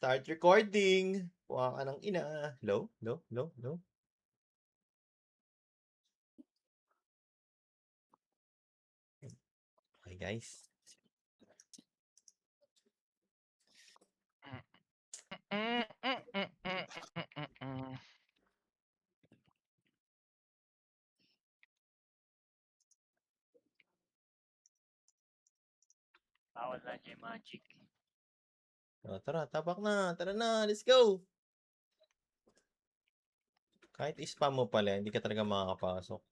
Start recording. Puwa ka ng ina. Hello? Hello? Hello? Hello? Okay, guys. Bawal na yung magic. O, tara, tapak na. Tara na, let's go. Kahit spam mo pala, hindi ka talaga makakapasok.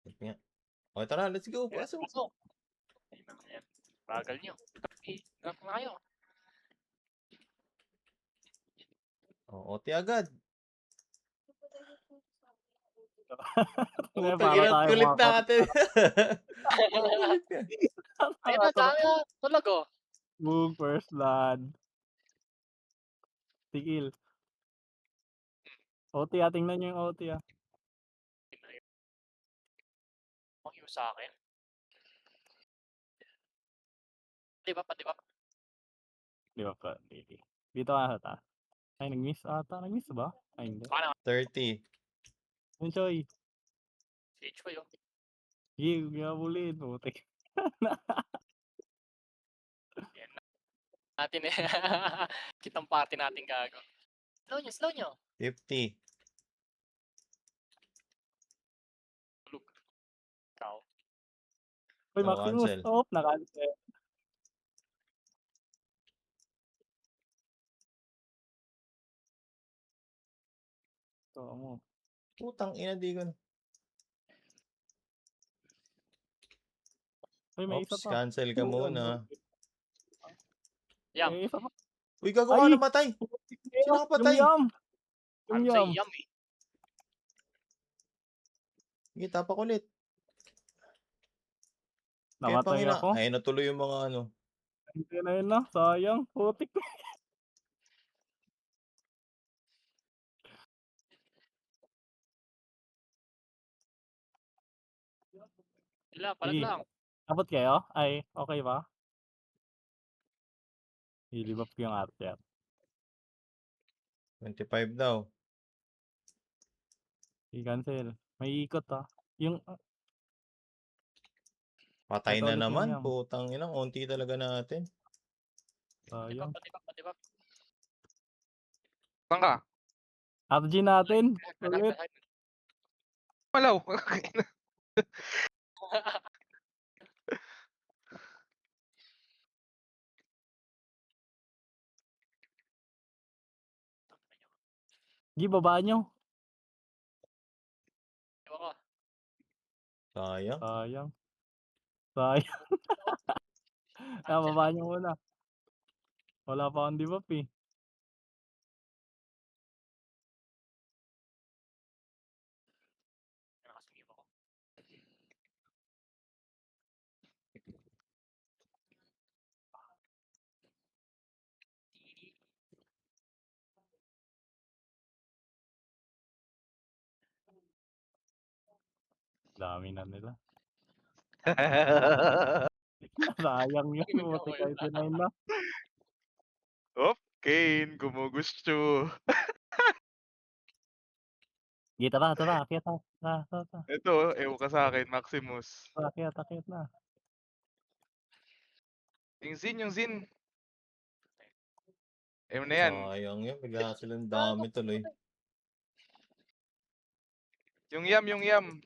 Wait nga. O, tara, let's go. Ayan, Pasok. pasok. Ayan, bagal nyo. Gap na kayo. O, OT agad. Ngayon, Putang para ina, tayo kulit mga natin. Kulit ka. Ayun na, dami na. Tulag oh. Boom, first blood. Tigil. OT tingnan nyo yung OT Ang yung sa akin. Di ba? Di ba pa? Dito ka ata. Ay, nag-miss ata. Nag-miss ba? Ay, hindi. Baka naman. 30. Yun, Choy. Stage ko yun. Sige, ginabulin. Putik. Yan na. Natin eh. Kitang party natin gago. Slow nyo. 50. Tulog. Ikaw. Uy, No, Maximus. cancel. Oh, na-cancel. Ito mo. Putang ina, di ko na. Uy, may isa Oops, pa. cancel ka muna. Yam. May isa pa. Uy, gagawa Ay! na matay. Sino Yung nakapatay? yam! Yung Parang sa yam. yam eh. Sige, tapak ulit. Kaya Namatay pangina, ako. ay natuloy yung mga ano. Hindi na yun na. Sayang. Putik. Sila, palag Sige. lang. Abot kayo? Ay, okay ba? Ilibap ko yung arte. 25 daw. I-cancel. May ikot Yung Patay ito na ulit yung naman. yam. Putang ina, unti talaga natin. Sayang. Patibak. Saan ka? RG natin. Ulit. Malaw. Gi, baba nyo. Ewan ko. Sayang. Sayang. Sayang. Cancel Baba nyo muna. Wala pa akong debuff eh. Nakasingip ako. Dami na nila. Sayang yun. Buti kayo tinayin na. Op, Kane, gumugusto. Gi, tara. Akyat na. Tara. Ito, ewan ka sa akin, Maximus. Akyat na. Yung Zin. Ewan na yan. Sayang yun. Bigla silang dami tuloy. Yung yam.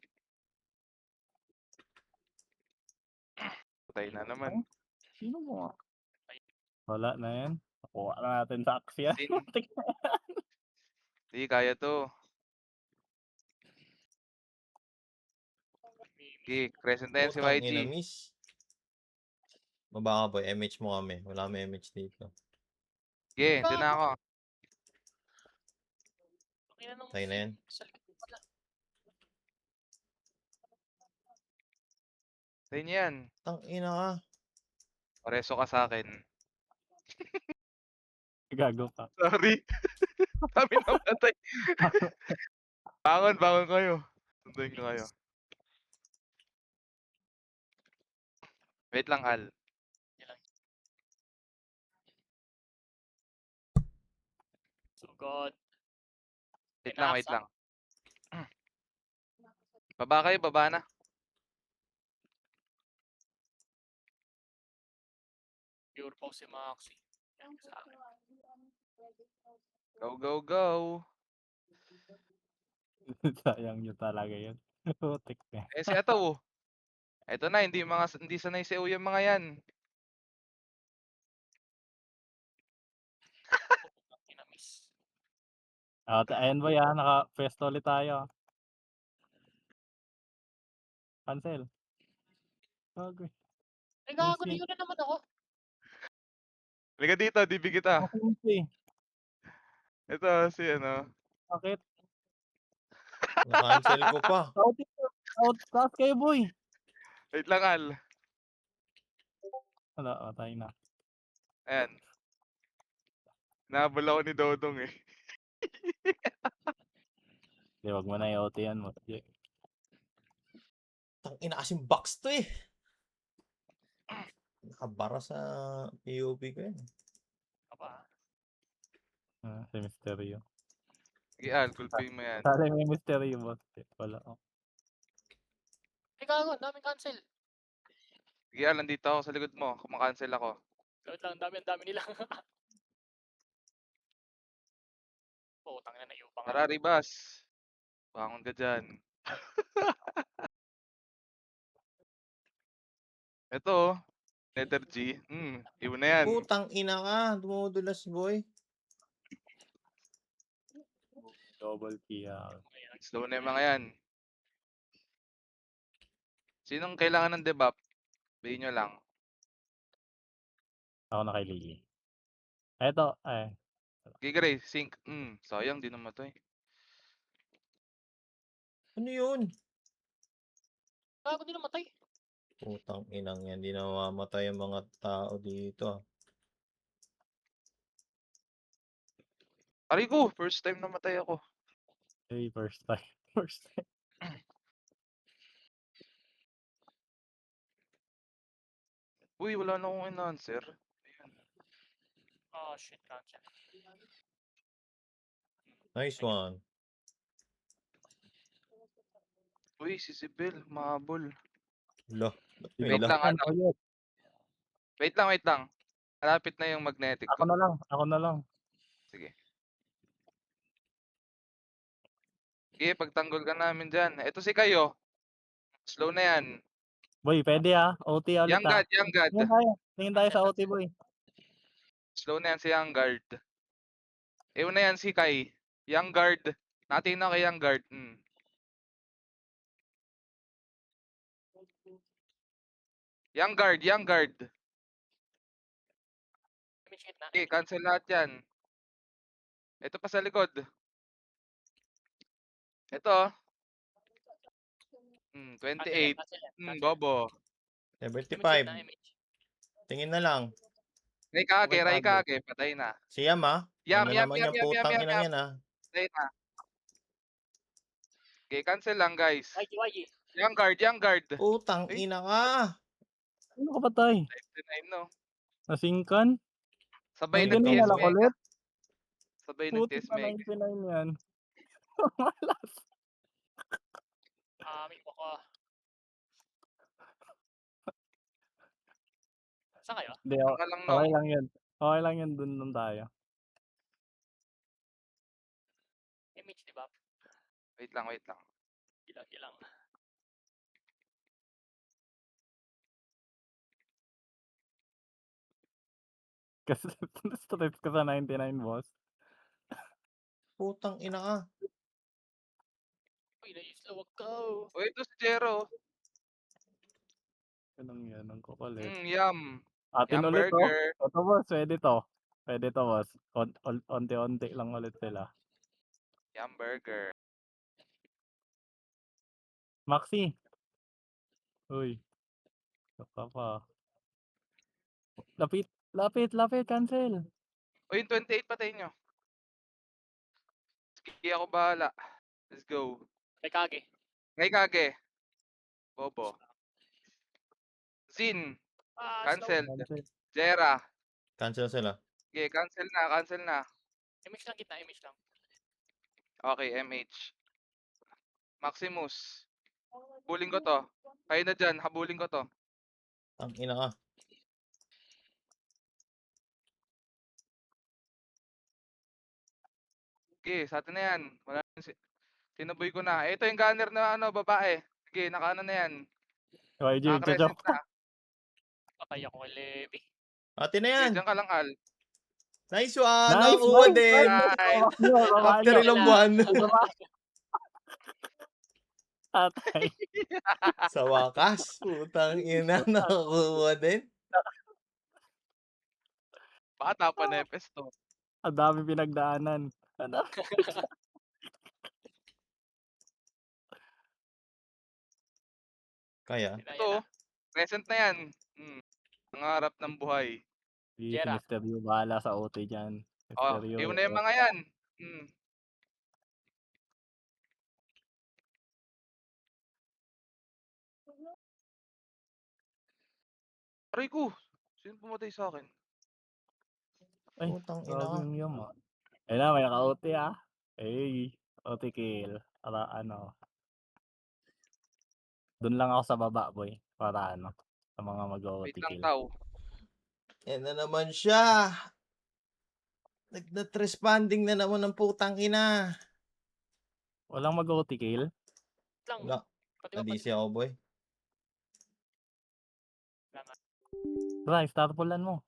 Patay na naman. Sino mo Wala na yan. Nakuha na natin sa Axia. Zin. Di, kaya to. Okay, crescent na yan si Putang YG. ina, miss. Baba ka boy, MH mo kami. Wala kami MH dito. Okay, doon na ako. Tayo na yan. Tayo niyo yan. Tang ina ka. Pareso ka sa akin. Gago ka. Sorry. Kami namatay. Bangon kayo. Sunduin ko kayo. Wait lang, Al. Oh God. Wait lang, wait Pinasa. lang. Baba kayo, baba na. Pure po si Maxi. Yan sa akin. Go, go, go. Sayang yun talaga yun. Putik na. Eh si Ataw. Eto na, hindi sanay si Uy yung mga yan. Kinamiss. Ayan boy naka-pwesto ulit tayo. Cancel. Okay. Ay, gago, Easy. niyo na naman ako. Halika dito, DB kita. Okay. Ito, si ano. Bakit? Na-cancel ko pa. Taas kayo boy. Wait lang, Al. Wala, tayo na. Ayan. Nahabol ako ni Dodong eh. Di, wag mo na i-OT yan mo. Tangina kasing box to eh. Nakabara sa POV ko yan. Aba. Si Mysterio. Sige, Al, kulping mo yan. Sana may Mysterio boss. Wala. Ay, gago, ang daming cancel. Sige, Al, nandito ako sa likod mo. Kumakancel ako. Wait lang, ang dami nila. Putang na naiupang. Tara, Ribas. Bangon ka dyan. Ito, Letter G. Iwan na yan. Putang ina ka. Dumudulas boy. Double kill. Slow na yung mga yan. Sinong kailangan ng debuff? Bayin nyo lang. Ako na kay Lily. Eto, Gigray, sync. Sayang, di namatay. Ano yun? Gago, di namatay. Putang inang yan. Di na mamamatay ang mga tao dito. ah. Aray ko, first time namatay ako. hey, first time. First time. Uy, wala na akong in-answer. Oh, shit, cancel. Nice one. Uy, si Sibel, mahabol. Lo. Ba't may Wait lo? lang, ano? Wait lang. Malapit na yung magnetic Ako ko. na lang. Sige. Sige, pagtanggol ka namin dyan. Ito si kayo. Slow na yan. Boy, pwede OT ulit Young God, Young God. Tingin tayo sa OT boy. Slow na yan si Young Guard. Ewan na yan si Kai. Young Guard. Natin na kay Young Guard. Young Guard, Young Guard. Image hit na. Okay, cancel lahat yan. Ito pa sa likod. Ito. 28. Cancel yan. Bobo. Image hit 75. na, image. Tingin na lang. Ray Kage. Patay na. Si Yam ah. Yam. Ano naman yung putang inang yan ah. Patay na. Okay, cancel lang guys. YG. Young Guard. Putang Eh? ina ka. Ano ka patay? 59 no. Nasingkan? Sabay Ay, ganun nag-TS na lang Mega. ulit? Sabay Puti nag-TS pa Mega. 99 yan. Malas. May ko. Saan kayo? Hindi, Tanga lang no. okay lang yun. Okay lang yun, dun tayo. Image, di ba? Wait lang. Gilang. Kasi stress ka sa 99 boss. Putang ina ka. Uy, na-slow ako. Uy, ito si Jero. Ganun yan, ang kukulit. Yum. Atin Yum ulit burger. Ito boss, pwede to. Pwede to boss. Onti-onti lang ulit sila. Yum burger. Maxi. Uy. Saka pa. Lapit, cancel. Uy, yung 28 patay nyo. Sige, ako bahala. Let's go. Kay Kage. Ray Kage. Bobo. Zin. Cancel. Cancel. Jera. Cancel sila. Okay, cancel na. Image lang kita, image lang. Okay, MH. Maximus. Habulin ko to. Kayo na dyan, habulin ko to. Ang ina ka. Sige, sa atin na yan. Wala na sinuboy ko na. Ito yung gunner na ano, babae. Sige, nakaano na yan. YG, Naka-crescent nagja-joke. na. Patay ako kay Levi. Atin na Sige, yan. dyan ka lang, Al. Nice one. Nice, Nakakuha nice, din. Nice. After Nice. ilang buwan. Atay. Sa wakas. Putang ina. Nakakuha din. Bata pa nepes to. Ang dami pinagdaanan. Ano? Kaya. Sinaya Ito, na. present na yan. Nangarap ng buhay. Si Jera. Mr. Yu bahala sa OT dyan. Oh, Mr. Yu. yun na yung mga yan. Aray ko. Sino pumatay sa akin? Ay, Putang ina grabe ka. yung yum ah. Ayun na, may naka-OT ah. Ay, OT kill. Para ano. Doon lang ako sa baba, boy. Para ano. Sa mga mag-OT Wait lang, kill. tao. Yan na naman siya. Nag-not responding na naman ng putang ina. Walang mag-OT kill? Lang. Wala. Pati ba, Nadisi ako, boy. Try, star pullan mo.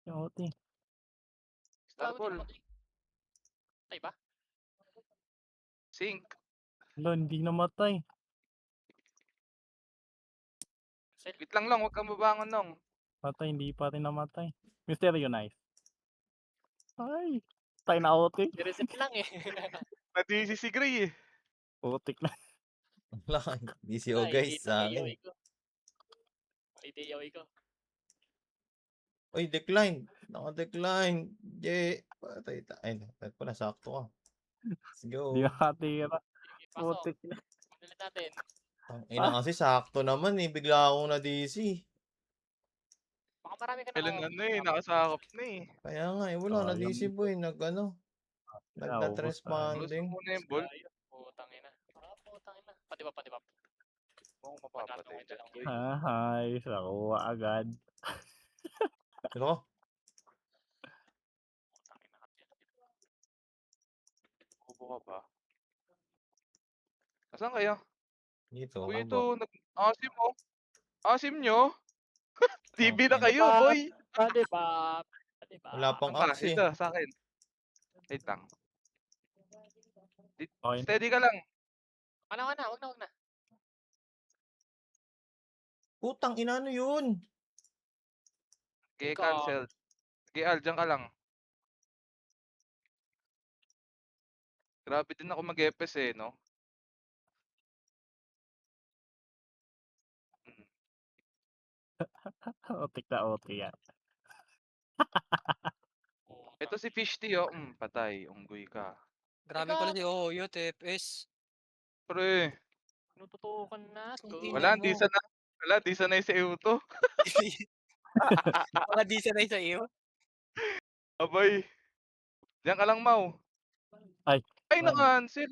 Yung OT. Starball. Patay ba? Sync. Wala, hindi namatay. Sel. Wait lang, huwag kang babangon nung. Patay, hindi pa rin namatay. Mysterio nice. Ay, tayo na OT. I-reset lang eh. Nadisi si Gray eh. Putik na. Wala. DCO guys sa akin. Ito yawi ko. Uy, decline. Naka-decline. Jay. Patay ta. Ay, pala sakto ka. Let's go. Hindi makatira. Pasok. Putik na. Ulit natin. Ang ina kasi sakto naman eh. Bigla akong na-DC. Baka marami ka Kailan na. ano eh, nakasakop na eh. Kaya nga eh. Wala. Sayang Na-DC ito. boy. Nag-ano. Nag-not ubos tayo. Close responding. mo muna yung ball. Putang ina. Putang ina. Pati ba? Oo, mapapatay dyan. boy. Hi, nakuha agad. Pero Putang ina. Kubo ka ba? Asan kayo? dito. Uy, Abo. ito. Asim oh. Asim nyo? TV na Okay. kayo, boy. Pati ba? Wala pang Saan ka? axe eh. Ito, sa akin. Wait lang. Okay. Steady ka lang. Wag na. Putang ina ano yun? Okay, Ikaw. cancelled. Okay, Al, dyan ka lang. Grabe din ako mag-epes eh, no? Otik na OT yan. Ito si Fishty, oh. Patay. Unggoy ka. Grabe pala si Oyo, TFS. Pre, Tinututukan na. Hindi wala, mo. di sanay si Euto. Mga di sanay sa iyo. Abay. Diyan ka lang, Mau. Ay, Ay, wala. na-cancel.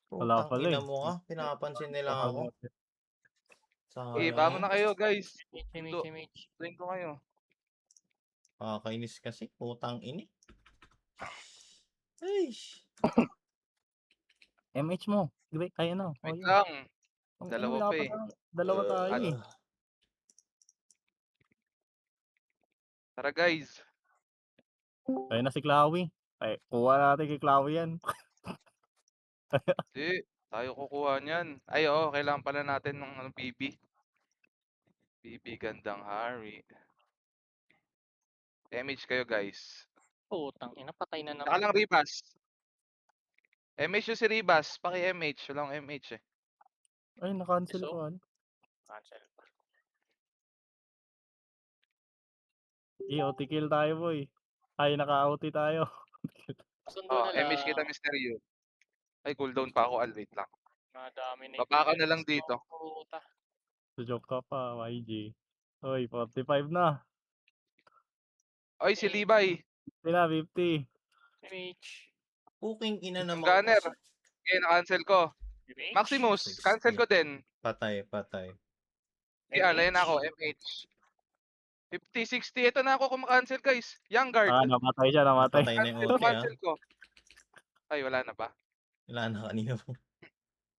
Wala Putang pala ina eh. mo ka. Pinapansin nila ako. Eh, Sayang bangon eh. na kayo, guys. Image. Tuloyin ko kayo. Kakainis kasi. Putang ini. Ay. MH mo. Diba? Ay ano. Wait yun. lang. Ang Dalawa wala pa pa eh. tayo. Dalawa tayo eh. Tara, guys. Ayun na si Clawy. Ay, kuha natin kay Clawy yan. Di, tayo kukuha niyan. Ay, oo, kailangan pala natin ng BB. BB Gandang Hari. MH kayo, guys. Putang ina. Patay na Saka naman. lang Ribas. MH yung si Ribas. Paki-MH. Walang MH eh. Ay, na-cancel So? ko. Ano? Cancel. OT kill tayo boy. Ay, naka-OT tayo. Sundo Oh, na lang. MH kita, Mysterio. Ay, cooldown pa ako. Al, wait lang. Madami na Baba ka na lang dito. Puta. Joke ka pa, YG. Hoy, 45 na. Ay, si Levi. 50 na, 50. MH. Puking ina Yung naman gunner. kasi. Okay, na-cancel ko. MH. Maximus, cancel ko din. Patay, patay. Yan, ayan MH. ako, MH. 50, 60, ito na ako kumakancel guys. Young guard. Namatay siya, namatay. Patay na yung Cancel, OT ah. cancel ko. Ay, wala na ba? Wala na kanina po.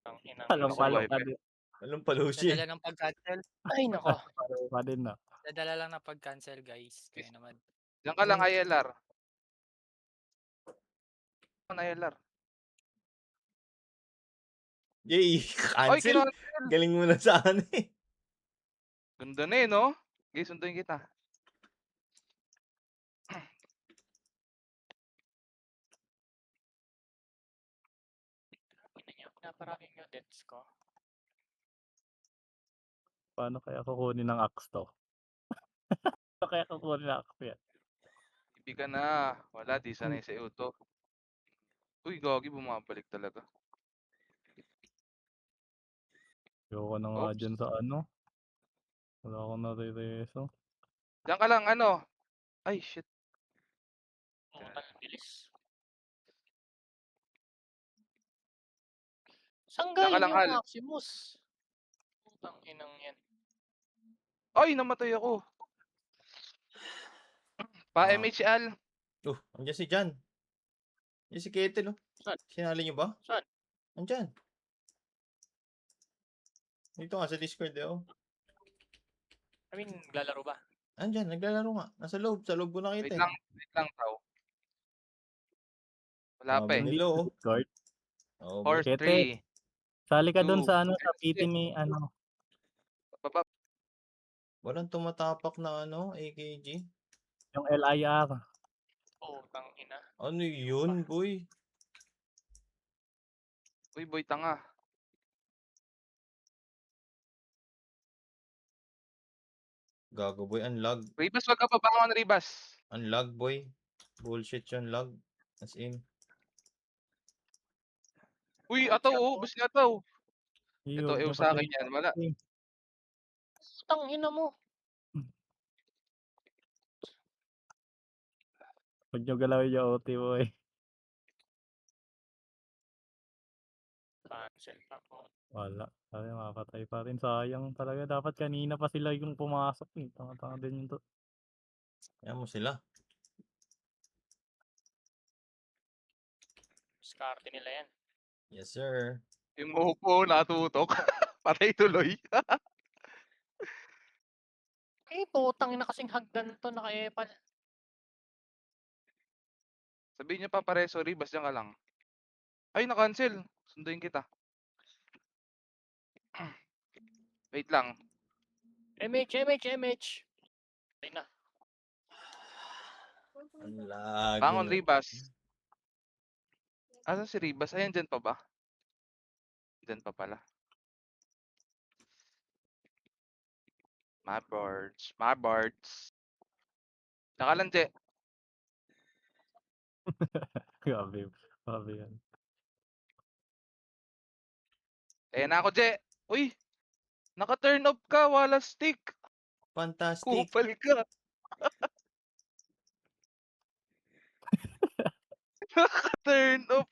Ang inang Palong Ako palo buhay ka pa. din. Walang palusi. Dadala ng pag-cancel. Ay, nako. Palo ka din na. Dadala lang ng pag-cancel, guys. Kaya naman. Diyan ka lang, ILR. ILR. Yay! Oy, Cancel! Galing mo na sa ano eh. Ganda na eh, no? Okay, sunduin kita. Pinaparami yung deaths ko. Paano kaya kukunin ng axe to? Paano kaya kukunin ng axe yan? Ibig ka na. Wala, di sanay sa iyo to. Uy, gagi, bumabalik talaga. Ayoko na nga Oops. dyan sa ano. Wala akong nare-reso. Diyan ka lang, ano? Ay, shit. Ang bilis. Saan Diyan ka galing lang, yung Hal. Maximus? Putang inang yan. Ay, namatay ako. Pa, Ah. MHL. Andiyan si Jan. Andiyan si Ketel oh. Saan? Sinali niyo ba? Saan? Andiyan. Dito nga sa Discord eh oh. I mean, lalaro ba? Andiyan, naglalaro nga. Nasa loob. Sa loob ko Wait nakita eh. lang, tao. Wala Ah, pa eh. Hindi Manilo, oh. Discord. Oh, Horse Kete. 3. Sali ka dun Two. sa ano, sa Yes, PT ni ano. Baba. walang tumatapak na ano, AKG. Yung LIR. Putang ina. Ano yun, boy? Uy, boy, tanga. Gago boy, unlag. Ribas, wag ka pabangon, Ribas. Unlag boy. Bullshit yun, lag. As in. Uy, ataw, oh. Bus nga ataw. Iyog Ito, niya sa pati. akin yan. Wala. Putang ina mo. Huwag nyo galawin yung OT boy. Cancel pa po. Wala. Sabi makapatay pa rin. Sayang talaga. Dapat kanina pa sila yung pumasok. Eh. Tanga-tanga din yung to. Ayan mo sila. Diskarte nila yan. Yes, sir. Yung upo, natutok. Patay tuloy. Eh, putang ina kasing hagdan to. Naka-epal. Sabihin niyo pa pare, sorry, Ribas, dyan ka lang. Ay, na-cancel. Sunduin kita. Wait lang. MH. Ay na. Unlag. Bangon, Ribas. Asan si Ribas? Ayan, dyan pa ba? Dyan pa pala. My birds. Tsaka lang, Je. Grabe. Grabe yan. Ayan na ako, Je. Uy, naka-turn off ka, wala stick. Fantastic. Kupal ka. Naka-turn off.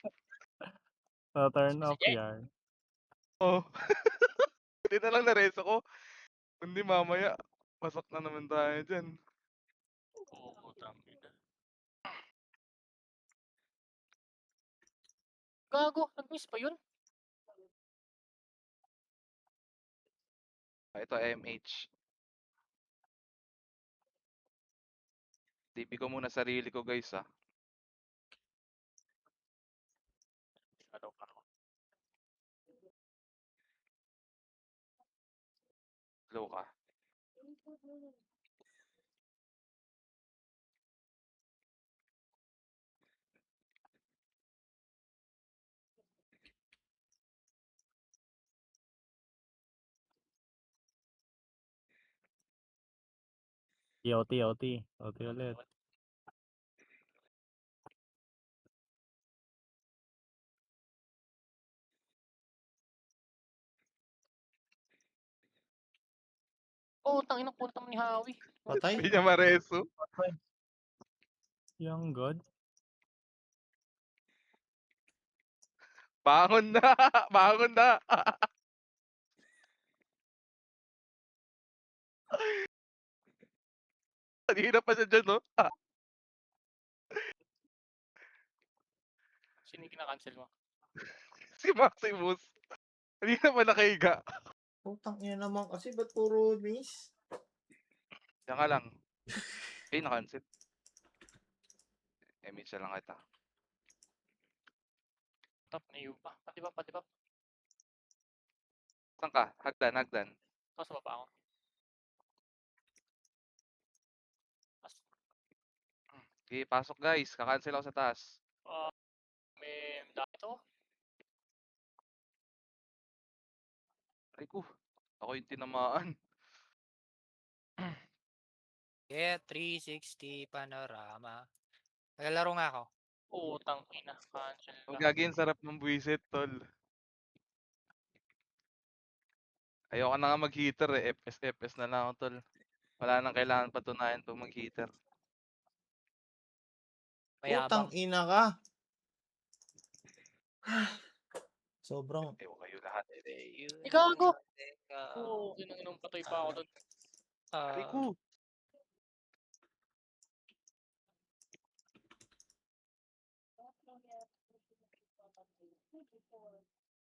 Turn off Sige. yan. Oh. Hindi na lang nareso ko. Kundi mamaya, pasok na naman tayo dyan. Putang ina. Gago. Nag-miss pa yun? Ito, MH. TP ko muna sarili ko, guys, ah. Ano pa ako? Slow ka. OT ulit. Putang ina. Putang ni Howie. Patay. Hindi niya mareso. Young God. Bangon na! Bangon na! Kanina pa siya dyan, no? Sino yung kina-cancel mo? Si Maximus. Kanina pa nakahiga. Putang ina naman kasi, ba't puro miss? Diyan ka lang. Na-cancel. Miss lang kita. Top na iyo pa. Pati ba? Saan ka? Hagdan. Tapos sa baba ako. Okay, pasok guys. Kakancel ako sa taas. May dami to. Ay ko. Ako yung tinamaan. Yeah, 360 panorama. Naglalaro nga ako. Utang ina. Cancel Ang na. gagawin, sarap ng buwisit, tol. Ayoko na nga mag-heater eh. FPS na lang ako, tol. Wala nang kailangan patunayan pag mag-heater. Putang Mayabang. ina ka. Sobrang, Ewan kayo lahat. Gago! Teka. Oo, kinanginong patay pa ako doon. Ay ko.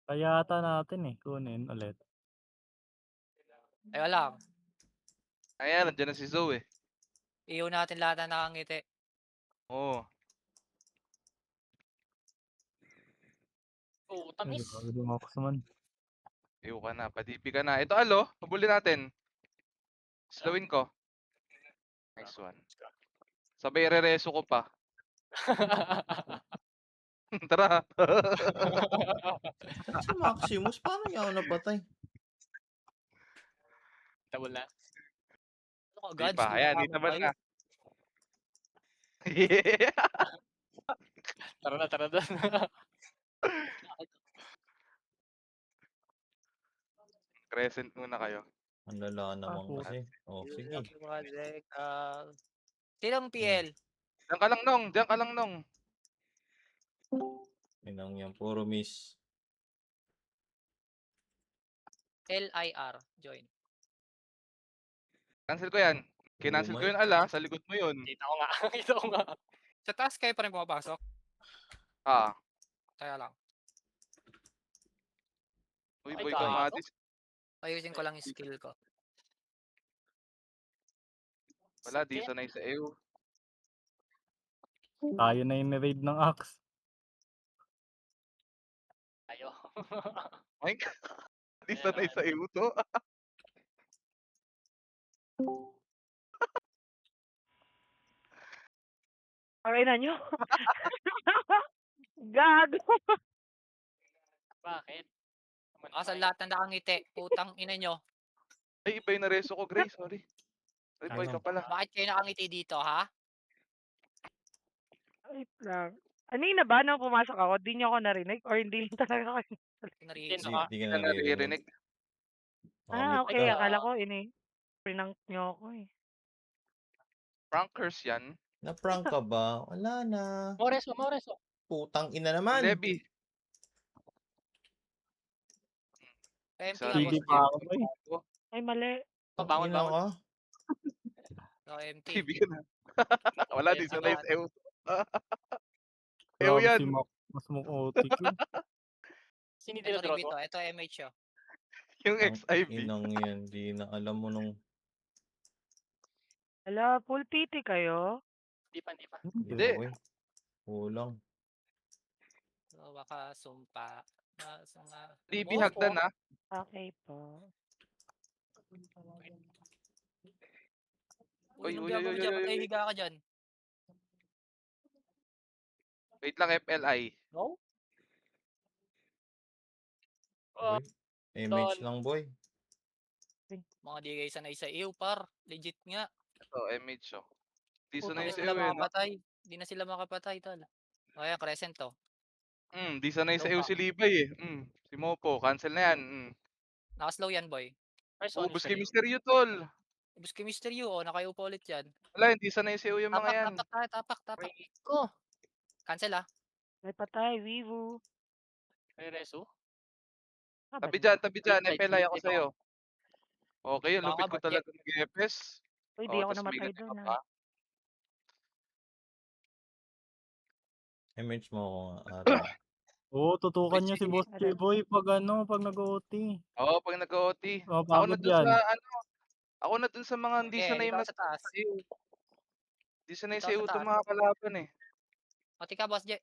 Kaya ata natin eh, kunin ulit. Teka lang. Ayan, nandiyan na si Zoe. Iyon natin lahat na nakangiti. Oo. Utang Ay, is. grabe Max naman. Ewan ka na. Padipi ka na. Ito alo. Pabuli natin. Slowin ko. Nice one. Sabay re-reso ko pa. Tara. saan si Maximus? Paano niya ako napatay? Double na. Ano ka, Di Gads? pa. Ayan, Kumakain dito ba tayo. na? Yeah. Tara na doon. Crescent muna kayo. Ang lala naman Ako. kasi. Oh, sige. Sinong PL? Diyan ka lang, Nong. Diyan ka lang, Nong. Inang yan, puro miss. LIR. Join. Cancel ko yan. Kinancel ko Umay. yun, ala. Sa likod mo yun. Kita ko nga. Kita ko nga. Sa taas kayo pa rin pumapasok? Ah. Kaya lang. Uy, Ay, boy, gago. kamatis. Ayusin ko lang yung skill ko. Wala, di sanay sa EU. Tayo na yung raid ng Axe. Ayo. Ay, di sanay sa EU to. Okay na nyo? Gago. Bakit? Sa lahat na nakangiti. Putang ina nyo. Ay, iba yung nareso ko, Grace. Sorry. Ay, boy ka pala. Bakit kayo nakangiti dito, ha? Wait lang. Kanina ba nang pumasok ako, di nyo ako narinig? Or hindi lang talaga kayo? Narinig Di, ko. di ka Hindi ka naririnig. naririnig. Ah, okay. ka. Akala ko prank nyo ako eh. Prankers yan. Na-prank ka ba? Wala na. Moreso. Putang ina naman. Lebi. MT Sa nga, Sige boss. pa ako, boy. Ay, mali. Bangon. Ina ka. MT. TV ka na. Wala, di sanay sa EU. EU Grabe yan. si Max. Mas mukotik yun. Sino Ito dinodrop rin mo? ito. Ito MH yun. Yung Ang XIV. inang yan. Di na alam mo nung... Ala, full PT kayo? Di pa. Hindi. Boy. Kulang. So, baka sumpa. TV hagdan na. Okay po. Uy, Uy, nung uy, gagawin uy, dyan, uy, patay uy. higa ka dyan. Wait lang, FLI. No? Oh, Boy. MH lang, boy. Mga di kayo sanay sa iyo, par. Legit nga. Ito, MH oh. Di Puta, sanay Hindi sa sila EU eh, no? makapatay. Hindi na sila makapatay, tol. Kaya, Crescent to. Di sanay sa Ikaw EU ba? si Libay eh. Si Mopo, cancel na yan. Nakaslow yan, boy. first one Ubus is kay sa'yo. Mysterio, tol. Ubus kay Mysterio, nakayupo ulit yan. Wala, hindi sanay sa EU yung mga yan. Tapak. Rico. Cancel, ah. may patay, Vivu. May reso? Tabi dyan, Right side, Epelay ako dito sa'yo. Okay, ang Baka lupit ko budget. talaga mag-EPS. Uy, di ako Tas may namatay ganyan doon ka ah. pa. Image mo ako nga, ate. Oo, tutukan niya si sige. Boss J-Boy pag pag nag-OT. Oo, pag nag-OT. Ako na Mapagod dun sa yan. ako na dun sa mga hindi Okay, sanay dito ako sa taas. mag-sayo. Hindi sanay Dito sa ako sa itong taas. mga kalaban eh. Pati ka, Boss J.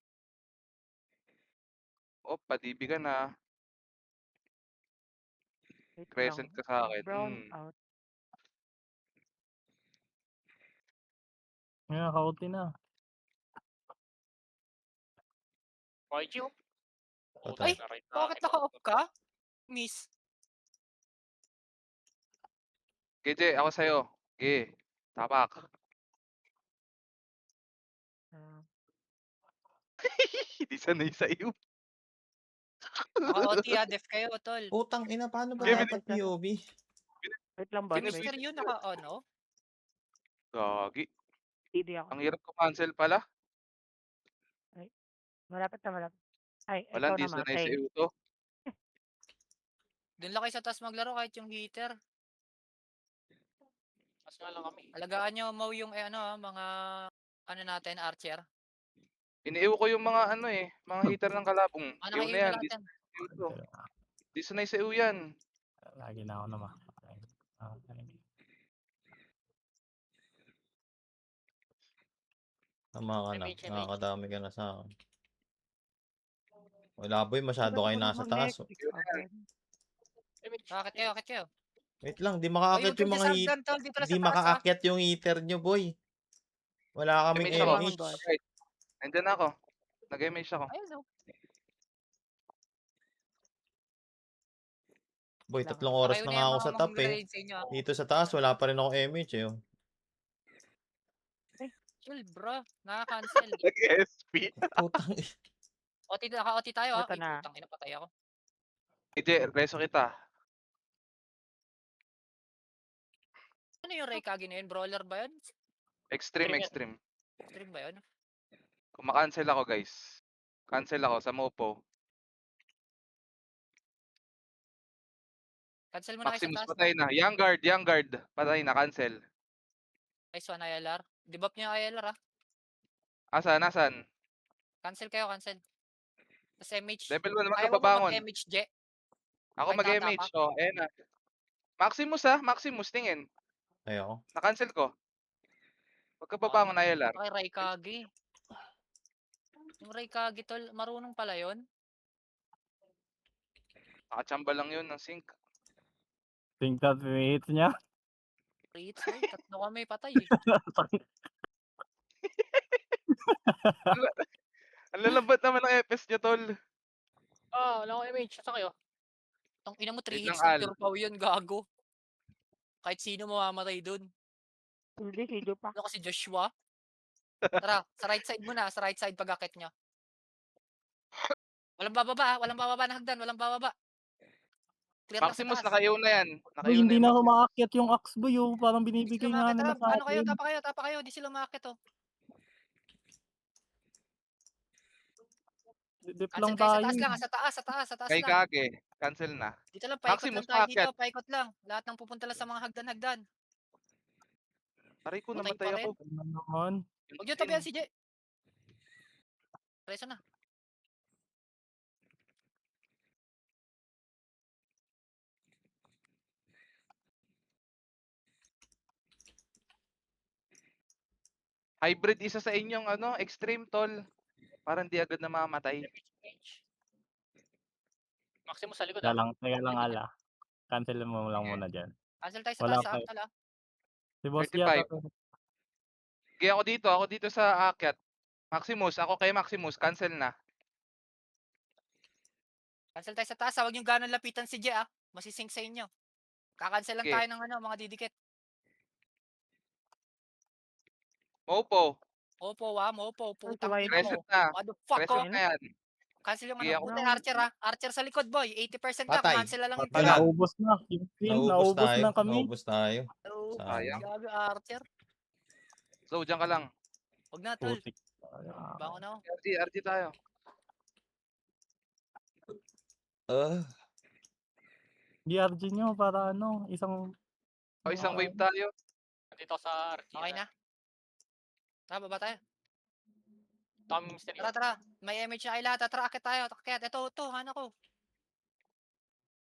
Oh, padibi ka na. Wait lang. Present ka sa akin. Brown out. Ngayon, ka-OT na. YG oh. Patay. Ay, bakit naka-off ka? Miss. KJ, ako sa'yo. Okay. Tapak. Ah, Hindi sanay sa iyo. Naka-OT def kayo, tol. Putang ina, paano ba Kevin, dapat POV? wait lang, boss. Binis- Wait. Mister yun, naka-on, oh. Gagi. Hindi ako. Ang hirap ko cancel pala. Malapit na malapit. Ay, Wala, ikaw hindi sanay sa namatay. iyo to. Doon lang kayo sa taas maglaro kahit yung heater. Mas nga lang kami. Alagaan nyo mo yung mga natin, archer. Iniiw ko yung mga mga hitter ng kalabong. Ano Iw kayo na na yan. lahat Di yan? sanay sa iyo to. Di sanay sa iyo yan. Lagi na ako namatay. Tama ka na. MH. Nakakadami ka na sa akin. Wala boy, masyado kayo nasa taas. Bakit kayo? Wait lang, di Oy, makaakyat huwag kayo yung mga sa hit. hagdan, tol. Dito lang Di sa taas, ha? makaakyat yung heater nyo, boy. Wala kaming MH ako. MH. Right. Nandyan ako. Nag-MH ako. Ayun, oh. Boy, Lang. 3 oras Pareho na na nga yung ako mga sa top eh. mag-grade sa inyo, ah. Dito sa taas, wala pa rin ako MH eh. Oh. Chill, bro. Naka-cancel. Nag-SP. Putang Naka-OT tayo, ha? Ito Ay, na. putang ina, patay ako. KJ, reso kita. Ano yung Raikage na yun? Brawler ba yun? Extreme, Extreme yan. extreme. Stream ba yun? Kumakancel ako, guys. Cancel ako sa Mopo. Cancel mo na kayo sa Maximus taas. patay na. Young guard. Patay na, cancel. Nice one, ILR. Debuff niya yung ILR, ha? Nasaan? Cancel kayo, cancel. Tapos MH. Level 1 naman Ayaw mo ba kababangon. mag-MH, Je? Ako Kahit mag-MH. tatapak? Oh, ayan na. Maximus, tingin. Ayoko. Na-cancel ko. Pagkababangon na ILR. Kay Raikage. Yung Raikage, tol, marunong pala yun. Nakachamba lang yun ng sync. Think that hits niya. Hits, boy. Tatlo kami patay, eh. Ang lalambot naman ng FS nyo, tol. Wala akong MH. Saan kayo? Tong ina mo, 3 Wait hits lang, ng Al. Turpaw yun, gago. Kahit sino mamamatay dun. Hindi, video pa. Ano kasi Joshua? Tara, sa right side muna, sa right side pag-akit nyo. Walang bababa, walang bababa na hagdan, walang bababa. Clear lang sa Maximus, taas. naka-AO na yan. Boy, Naka-AO hindi yan, na Maximus. umaakyat yung axe boy. Oh. Parang Di binibigay sila nga umakit. nila Tara, sa ano kayo, akin. tapa kayo, di sila umakit, oh. Dip Cancel lang kayo sa tayo. taas lang, sa taas Kay lang. Kage. Cancel na. Dito lang, paikot Maximus, lang tayo paakyat. dito, paikot lang. Lahat ng pupunta lang sa mga hagdan-hagdan. Aray ko, Patay namatay pa rin. ako. Ano naman? Huwag nyo tabihan si Je. Preso na. Hybrid isa sa inyong extreme, tol. Parang di agad na mamatay. MH. Maximus sa likod, Teka ah. lang ala. Cancel mo lang muna dyan. Cancel tayo sa Wala taas, pa ha? eh. Tala. Si Boss 35. yata. Kaya ako dito sa akyat. Maximus, ako kay Maximus, cancel na. Cancel tayo sa taas, ha? Huwag nyo ganun lapitan si Je, ah. Masisync sa inyo. Kakancel lang Okay. tayo ng mga didikit. Mopo, Opo, ha? Mopo, putang Ay, ina reset mo. na. Motherfucker. Reset na yan. Cancel yung Sige, ako Puta, Archer, ha? Archer sa likod, boy. 80% ka, Patay. cancel na lang yung Patay. tira. Naubos na. Yung team, Naubos naubos tayo. na kami. Naubos tayo. Oh, Sayang. gago, Archer. So, dyan ka lang. Huwag na, tol. Putik. Bango na ako. RG tayo. Ah, GRG nyo para ano, isang O isang wave ano, tayo. Nandito ako sa Okay na? Tara, baba tayo. Tommy Mysterio. Tara. May image na kayo lahat. Tara, akit tayo. Akit. Ito, hana ko.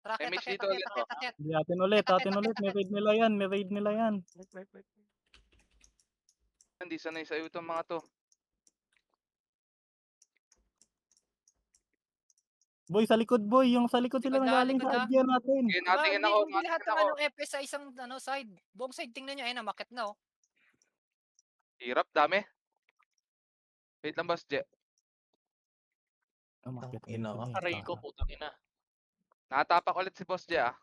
Tara, akit, Image akit, dito akit, ulit, akit, oh. akit. Hindi, atin ulit, Akit, atin akit, ulit. May akit. raid nila yan, may raid nila yan. Wait. Hindi sanay sa itong mga to. Boy, sa likod boy, yung sa likod sila Likod na, nanggaling likod sa na. idea natin. Sige, Diba, natingin hindi, ako, hindi lahat natingin ng ako. FPS sa isang side. Buong side tingnan nyo. Ayun na, makit na oh. Hirap, dami. Wait lang, boss Je. Umakyat ina dito ka. na Aray eh. ko, putang ina. Nakatapak ulit si boss Je, ah.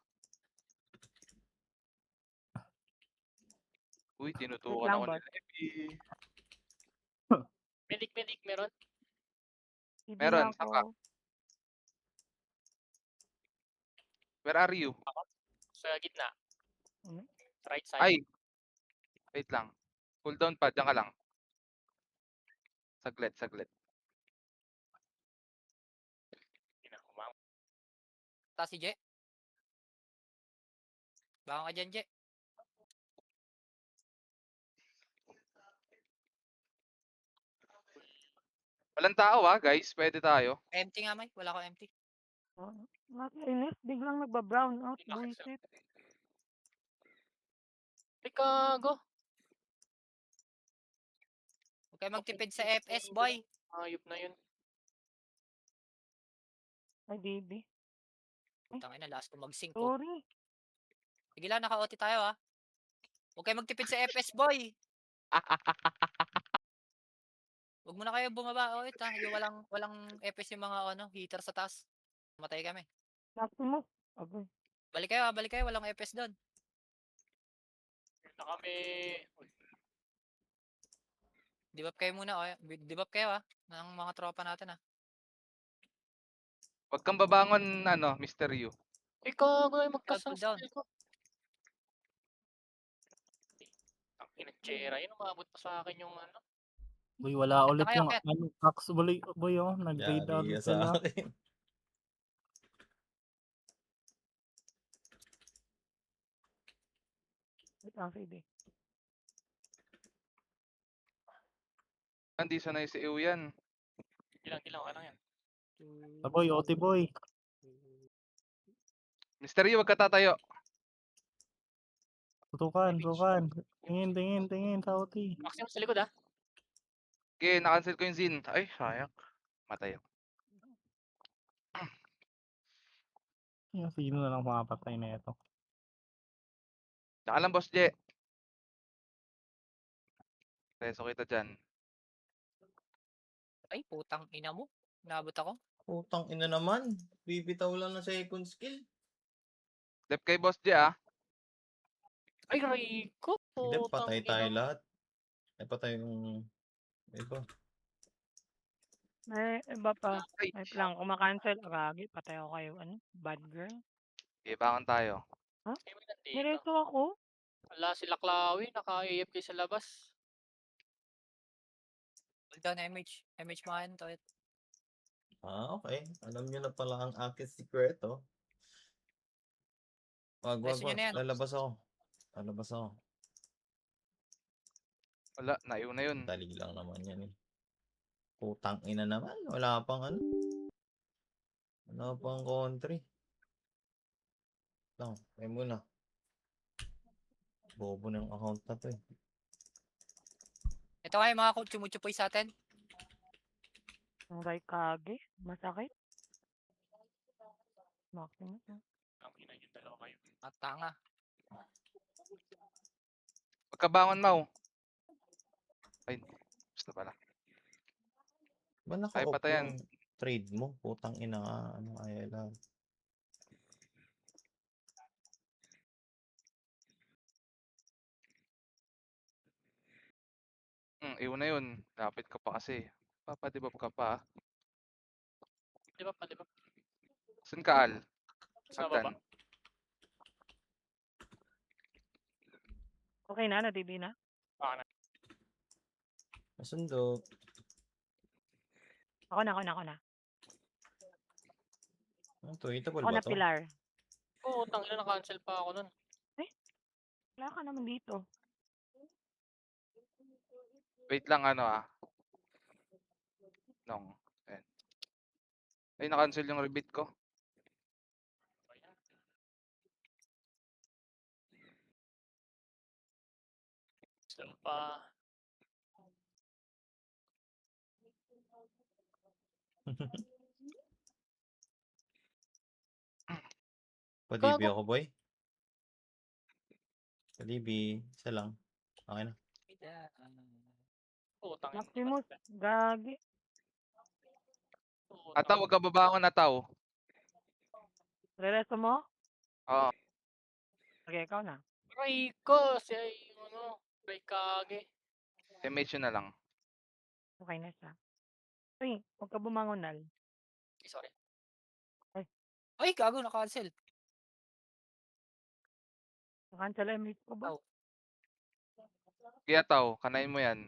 Uy, tinutukan lang, ako ni boss. Levi. Medic, meron. Hindi Meron, na saan ka? ako. Where are you? Sa gitna. Ano? Sa right side. Ay! Wait lang. Cool down pa, dyan ka lang. Saglit. Kumama. Taas si Je. Baka ka dyan, Je. Walang tao, ah, guys. Pwede tayo. Empty nga, May. Wala ko empty. Nakainis, biglang nagba-brown out, Bakit buisit. Ay, gago. Huwag kayo magtipid sa FS, boy. Ayop na yun. Ay, Bibi. Putang ina, last ko mag-sync ko. Sorry. Sige lang, naka-OT tayo ah. Huwag kayo magtipid sa FS, boy. Huwag mo na kayo bumaba o ha. Yung walang FS yung mga heater sa taas. Matay kami. Maximo. Okay. Balik kayo, walang FS doon. Na kami. Debuff kayo muna, debuff kayo ng mga tropa natin Huwag kang babangon, Mr. Yu. Ay, gago ay Cool magkasang down. skill ko. Ang inachera yun, umabot pa sa akin yung ano. Boy, wala Akit na ulit kayo, yung akit. ano, axe boy oh, nag-raid yari agad ka sa sila. akin. Wait lang, CD. Hindi sanay si Ew yan. Ilang, okay lang yan. Ah, boy, OT boy. Mr. Yu, huwag ka tatayo. Tutukan. Tingin sa OT. Maximum sa likod Okay, na-cancel ko yung Zin. Ay, sayang. Matay ako. Yung sino na lang makapatay na ito. Tsaka lang, boss Je. Reso kita dyan. Ay, putang ina mo. Nabot ako. Putang ina naman. Bibitaw lang ng second skill. Left kay boss Je, ah. Ay, Rico. Hindi, Putang patay ina tayo mo. lahat. Ay, patay yung iba. May iba pa. Ay, Wait lang, kung ma-cancel, agagi, patay ako kayo. Ano? Bad girl? ibangan tayo. Ay, may nandito. Nireto ako. Wala sila Klawi, naka-AFK sa labas. Cool down, MH. MH mga to. Okay. Alam nyo na pala ang aking sikreto. Wag. Ayusin nyo na yan. Lalabas ako. Wala, naiw na yun. Dali lang naman yan eh. Putang ina naman. Wala pang country. Lang, kaya muna. Bobo ng account na to eh. Ito nga yung mga tsumuchupoy sa atin. Ang Raikage. Masakit. Maximo. Ang ina yung dalawa kayo. At tanga. Pagkabangon, Mau. Ay, gusto pala. Ba Ay, naka-off patayan. yung trade mo? Putang ina ka. Ano kaya lang. Iw na yun. Lapit ka pa kasi. Papadibab ka pa. Di ba? Saan ka, Al? Sa baba. Hagdan. Okay na, na-TV na. Masundo. Ako na. Tweetable Ako ba na to? pilar. Oo, tangina na-cancel pa ako nun. Wala ka naman dito. Wait lang Nong. Ayan. Ay, na-cancel yung rebate ko. Cancel pa. Pa-DB Gago. ako, boy. Pa-DB. Isa lang. Okay na. Putang ina. Maximus, gagi. Ataw, huwag ka babangon, Ataw. Rereso mo? Oo. Okay, ikaw na. Aray ko, siya yung Ray Kage. MH yun na lang. Okay na siya. Uy, huwag ka bumangon, Nal. Ay, sorry. Ay, gago, na-cancel. Nakancel MH ko ba? Oh. Kaya Ataw, kanain mo yan.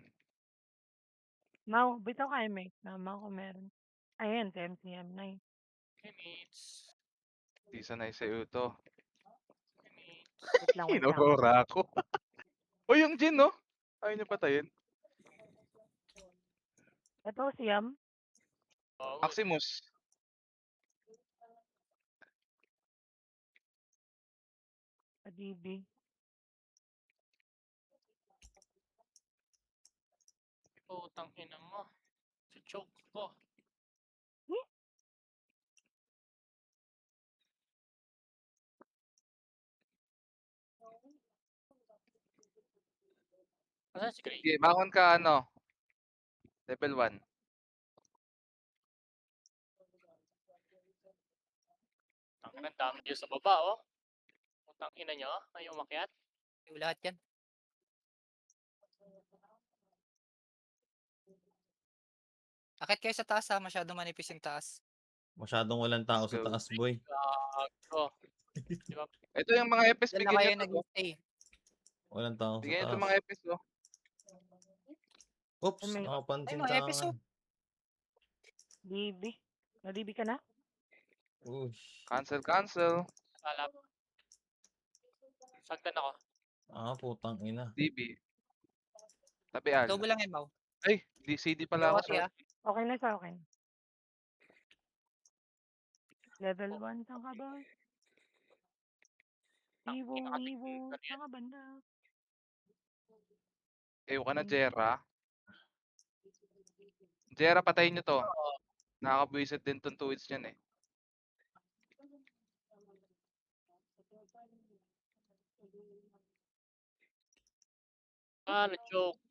Now, bitaw ka MH. Naman ko meron. Ayan, si MCM9. Minutes. Di sanay sa'yo to. Minutes. Wait lang, wait lang. Inurora ako. O yung Jin, no? Ayaw niyo patayin. Ito, Siam. Oh, Maximus. Adibi. putang ina mo. Si choke ko. Asan si Gray? Sige, bangon ka level 1. Ang ina, dami dyan sa baba, oh. Putang ina nyo, ayaw umakyat. Yung lahat yan. Akit kayo sa taas ha, masyadong manipis yung taas. Masyadong walang tao sa Let's go. taas, boy. Gago. Di ba? Ito yung mga FS, Diyan na bigyan kayo nyo to. nag-stay. Walang tao sa Bigyan nyo taas. itong mga FS, oh. Oops, May- nakapansin Ay, mga episode. tangan. Dibi. Nadibi ka na? Ush. Cancel, cancel. Alap. Sagdan ako. Putang ina. DB. Tabian. Double lang yan, Mau. Ay, CD pala ako. Hindi Sorry. ah. Okay na sa akin. Level 1, saan ka ba? Iwo, Iwo, saan ka banda? Ewan ka na, Jera. Jera, patayin nyo to. Nakakabwisit din tong tuwits niyan eh. Na-choke.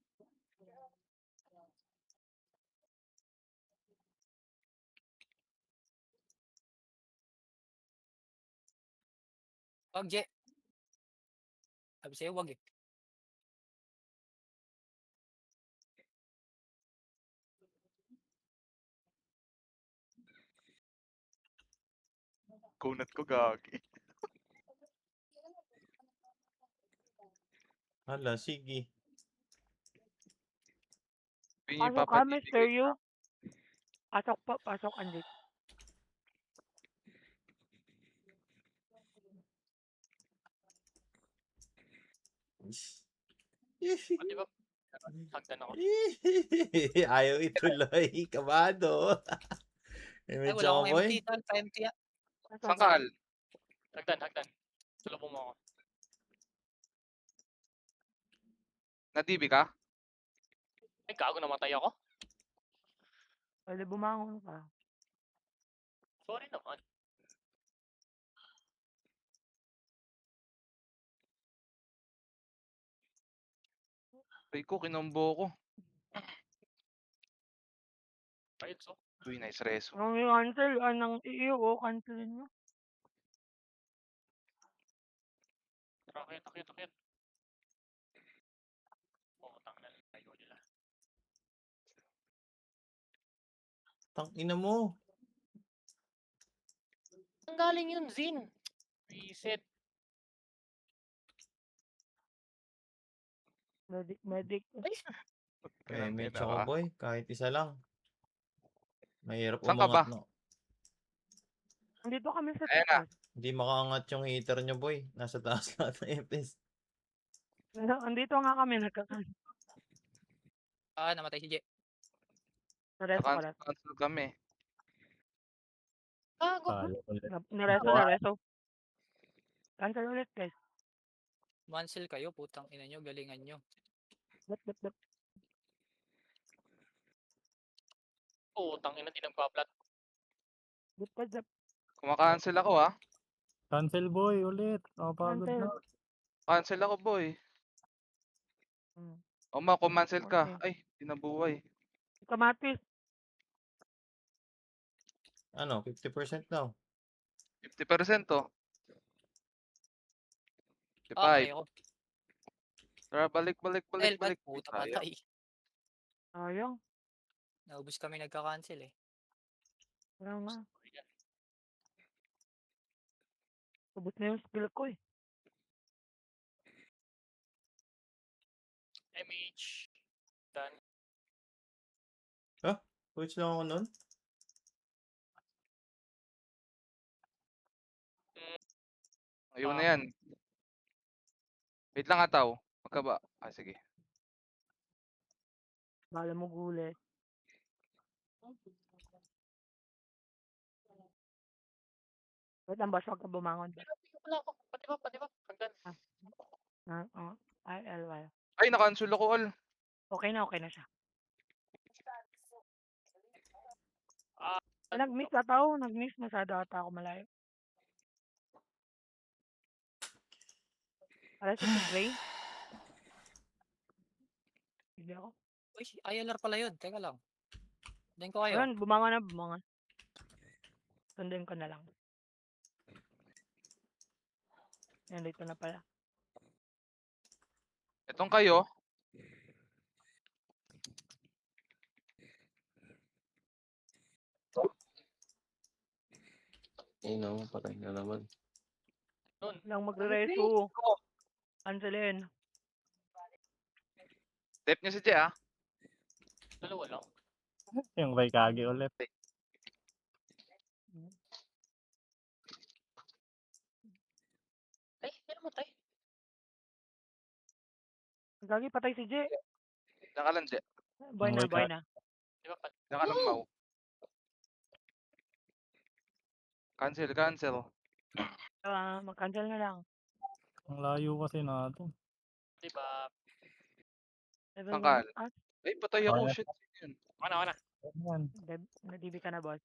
Wag, Je. Sabi sa'yo, wag eh. Kunat ko gagi. Hala, sige. Pinyo Pasok ka, Mr. Yu. Pasok po, pasok, Andy. Di ba? Sagdan ako. Ayaw ituloy. Kabado. Ay, Image wala ako, akong boy. empty. Tal, pa-empty ah. Saan ka, Al? Hagdan. Sulubong mo ako. Na-DB ka? Ay, gago, namatay ako. Pwede bumangon ka. Sorry naman. Rico, kinombo ko. Ayun, so. Uy, nice reso. Ang i-cancel, anong iyo, cancelin mo. Akit. Putang na, tayo nila. Tang ina mo. Ang galing yun, Zin. Reset. Medic. Kaya image Ina ako, ka. boy. Kahit isa lang. Mahirap Saan ka ba? umangat, no? Nandito kami sa Ayan na. taas. Hindi makaangat yung heater nyo, boy. Nasa taas lahat ng FPS. Andito nga kami nagka-cancel. Namatay si J. Nareso ko rin. Cancel kami. Gago. Kaya ulit. Nareso. Cancel ulit guys. Mansel kayo, putang ina nyo, galingan nyo. Dap. Putang ina, di nagpa-flat. Dap. Kumakancel ako ah. Cancel boy ulit. Nakapagod Cancel. na. Cancel ako boy. Hmm. O ma, kumancel ka. Okay. Ay, tinabuhay. Kamatis. Ano, 50% daw. 50% to. Patay 55. ako. Tara, balik. Elbad, puta Sayang. patay. Sayang. Naubos kami nagka-cancel eh. Wala nga. Ubus na yung skill ko eh. MH. Done. Switch lang ako nun. Ayun na yan. Wait lang ataw. Magkaba. Ah, sige. Bala mo gulit. Wait lang boss, huwag ka bumangon. Wala ako. Pati ba? Hanggang. ILY. Ay, na-cancel ako all. Okay na siya. Ah, Nag-miss ata ako. Nag-miss. Masyado ata ako malayo. Para si Play. Hindi ako. Uy, ILR pala yun. Teka lang. Dahin ko kayo. Ayun, bumangon. Sundin ko na lang. Yan, dito na pala. Itong kayo. Patay na naman. Lang magre-reso. Cancelin. Tip niyo si Jay ah. dalawa lang. Yung kay Kage ulit. Ay, hindi namatay. Gagi, patay si J. Diyan ka lang Jay. Boy na. Di ba? Diyan ka lang Mau. Cancel. Mag-cancel na lang. Ang layo kasi natin. Di ba? Level Tangkal. 1. Ay, patay ako. Kaya. Shit. Yun. Ano? Yan. Na-DB ka na, boss.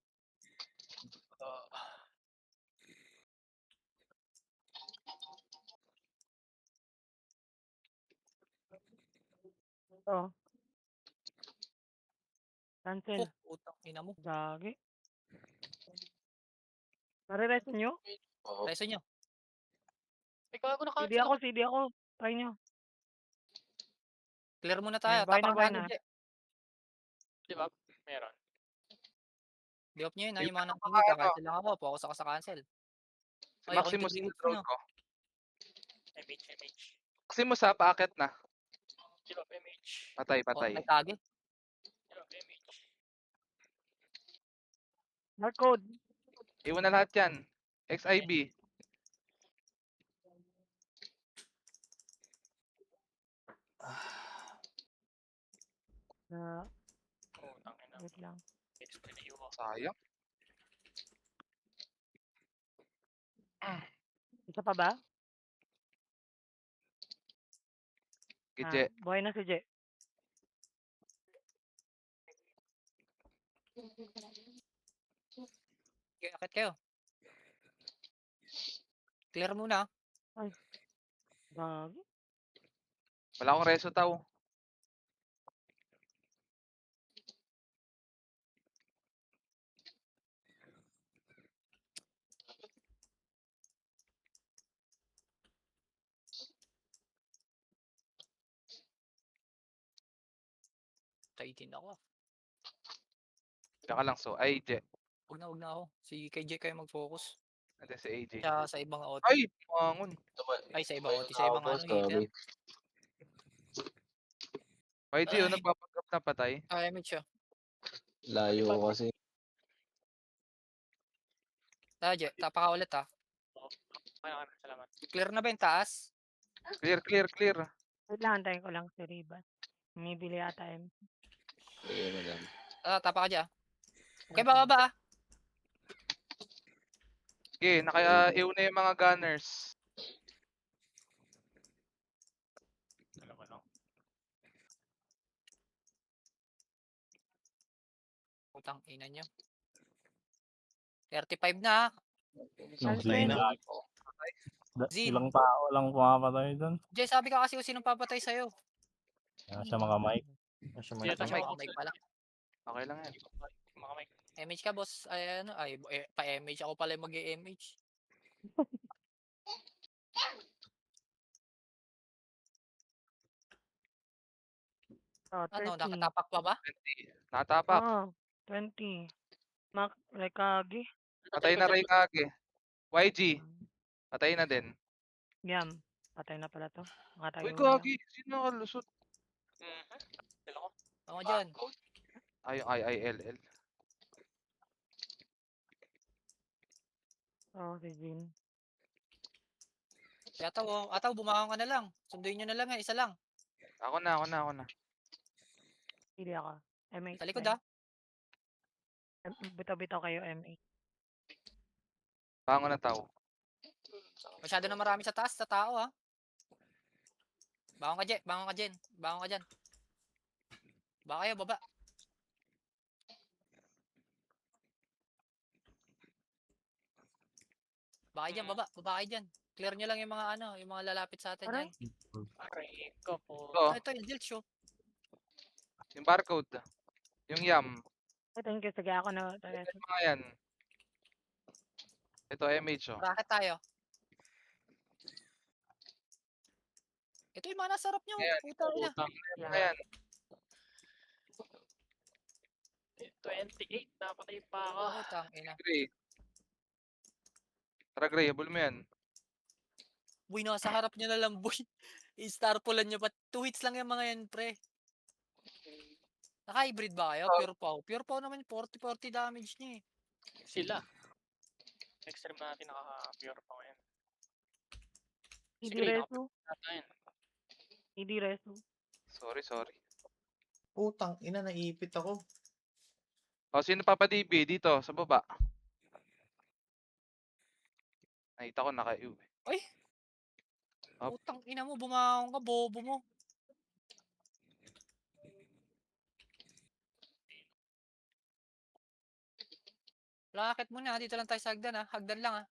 Oh. Cancel. Putang ina mo. Gagi. Nare-reso nyo? Reso nyo. Ay, gago na CD cancel. ako. Try nyo. Clear muna tayo. Buy na. Tapak J. Di ba? Meron. Di-off nyo yun. Yung Yung mga ano, nang hindi. Kakancel lang ako. Focus ako sa cancel. Si Ay, ako yung Maximus tumingin control no. ko. MH. Maximus ha, paakit na. Di ba? MH. Patay. May Kage. Di ba? MH. Dark code. Iwan na lahat yan. XIB. Putang ina. Wait lang. Explain ko. Sayang. Isa pa ba? Gidje. Buhay na si J. Okay, akit kayo. Clear muna. Gagi. Wala akong reso tao. Taitin ako. Diyan ka lang so. Ay, Jay. Huwag na ako. Si KJ kayo mag-focus. Ate si AJ. Siya sa ibang OT. Ay, mangon. Ay, sa ibang OT. Sa ibang ano, heater. YG, oh, nagpapagrap na patay. MH siya. Layo ko kasi. Tayo, Je. Tapa ka ulit ah. Okay, okay. Salamat. Clear na ba yung taas? Clear, clear, clear. Wait lang, antayin ko lang si Riban. Bumibili yata yun. Sige, madam. Tapa ka dyan. Okay, bababa ah. Okay, naka-ew na yung mga gunners. Alam mo lang. Putang ina nyo. 35 na ah. Yung Ano Zane na. lagi. Zin. Ilang tao lang pumapatay doon. Jay, sabi ka kasi kung sinong papatay sa'yo. Kaya siya mga mic. Masya Hindi, man. ito Siya Mike. makamay pala. Okay lang yan. Mga mic. MH ka, boss. Ay, ano, ay, pa-MH ako pala mag-MH. Oh, Ano, 30. nakatapak pa ba? 20. Natapak. Oo, 20. Mac, Rekagi. Patay na rin kage. YG. Patay na din. Yam. Patay na pala to. Mga tayo. Uy, kage. Sino nakalusot? Sila ko. Ako dyan. Ay, yung IILL. Oh, si Jin. Si Ataw, bumangon ka na lang. Sunduin nyo na lang yan, isa lang. Ako na. Hindi ako. MH. Sa likod na ah. yun. Bitaw-bitaw kayo, MH. Bango na tao. Masyado na marami sa taas, sa tao ah. Bangon ka, Je. Bangon ka dyan. Bangon ka dyan. Baka kayo, baba. Baka kayo dyan, baba. Baba kayo dyan. Clear nyo lang yung mga ano, yung mga lalapit sa atin Aray. yan. Aray ko po. Ito, Ito, yung Zilch show. yung barcode. Yung yam. Ay, thank you. Sige, ako na. Yung mga yan. Ito, MH oh. Bracket tayo. Ito yung mga nasa harap nyo. Ayan. Puta ina. Utang. Mga yan. 28. Napatay pa ako. Putang ina. Gray. Tara, Gray. Habol mo yan. Boy, nasa harap nyo na lang, boy. I-star pullan nyo pa. 2 hits lang yung mga yan, pre. Naka-hybrid ba kayo? Pure Pow. Pure Pow naman 40 damage niya eh. Sila. Extreme natin naka-pure pa ngayon. Hindi Sige, reso. Natin. Hindi reso. Sorry. Putang ina, naipit ako. O, sino papadb dito sa baba? Nakita ko naka-ew. Up. Putang ina mo, bumangon ka, bobo mo. Lakit mo na, dito lang tayo sa hagdan ha. Hagdan lang ha.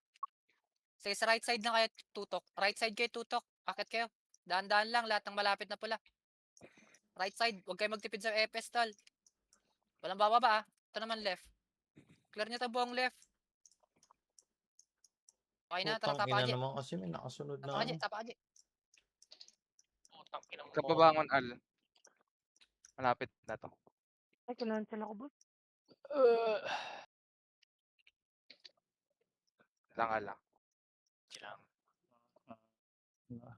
Sige, sa right side na kayo tutok. Right side kayo tutok. Akit kayo. Daan-daan lang, lahat ng malapit na pula. Right side, huwag kayo magtipid sa EPS tol. Walang bababa ah. Ito naman left. Clear nyo ito buong left. Okay na, tara Putang tapa ina aje. naman kasi may nakasunod na Tapa aje, ano. tapa aje. Utang kinang Sa babangon al. Malapit na to. Ay, kinancel ako, boss. Lang. Sila.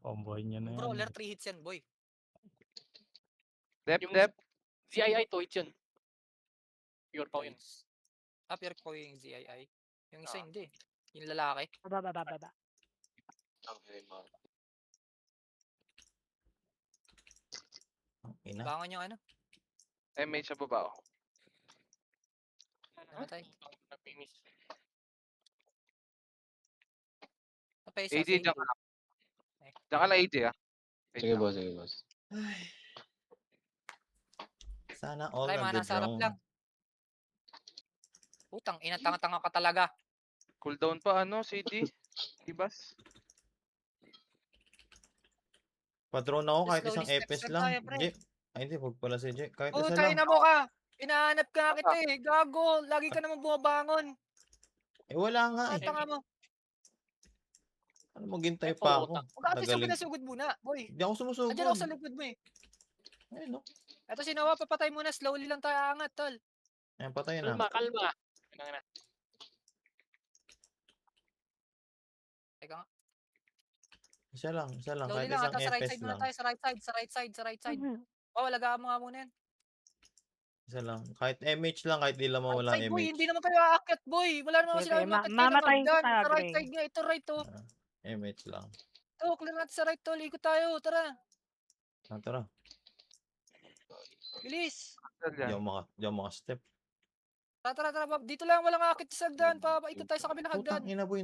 Comboy niya na yan. Brawler 3 hits yan, boy. Dep. ZII to yun. Pure pa yun. Pure po yung ZII. Yung isa Ah. hindi. Yung lalaki. Baba. Okay, ma'am. Ang ina. Bangon yung ano. MH sa baba oh. Namatay. Nag-miss. Napay isa. AJ, diyan ka lang. Diyan ka lang, AJ ah. Wait Sige, lang. boss. Ay. Sana all Try, mga nasa harap nandodrone. lang. Putang, ina, tanga-tanga ka talaga. Cooldown pa ano, CD. Ibas. Padrone ako kahit Slowly isang step EPS step lang. tayo, pre. J. Ay hindi, huwag pala si J. Kahit isa Puta, lang. ina mo ka. Inahanap ka kita eh. Gago. Lagi ka naman bumabangon. Eh wala nga eh. Tanga mo. Ano maghintay Ay, pa ako. putang. Huwag kasi sugod Nagalig. na sugod muna. Boy, Hindi ako sumusugod. andyan ako sa likod mo eh. Ayun no. Eto si Noah, papatay muna. Slowly lang tayo angat, tol. Ayan, patay na. Kalma. Inang na. Teka nga. Isa lang. Slowly Kahit lang. isang Ata sa right EPS side muna lang. tayo. Sa right side. Sa right side. Mhm. Oh, alagaan mo nga muna yan. Isa lang. Kahit MH lang, kahit di lang Right mawala side, boy. MH. Hindi naman kayo aakyat, boy. Wala naman Sige, sila umakyat kayo ng mamatayin hagdan. kita, Sa right Gray. side nga. Ito, right, to. Ah, MH lang. Ito, clear natin sa right, tol. Ikot tayo. Tara. Tara. Bilis. Di ako maka-step. Tara. Dito lang, walang aakyat sa hagdan. Ikot tayo sa kabilang hagdan. Putang ina boy,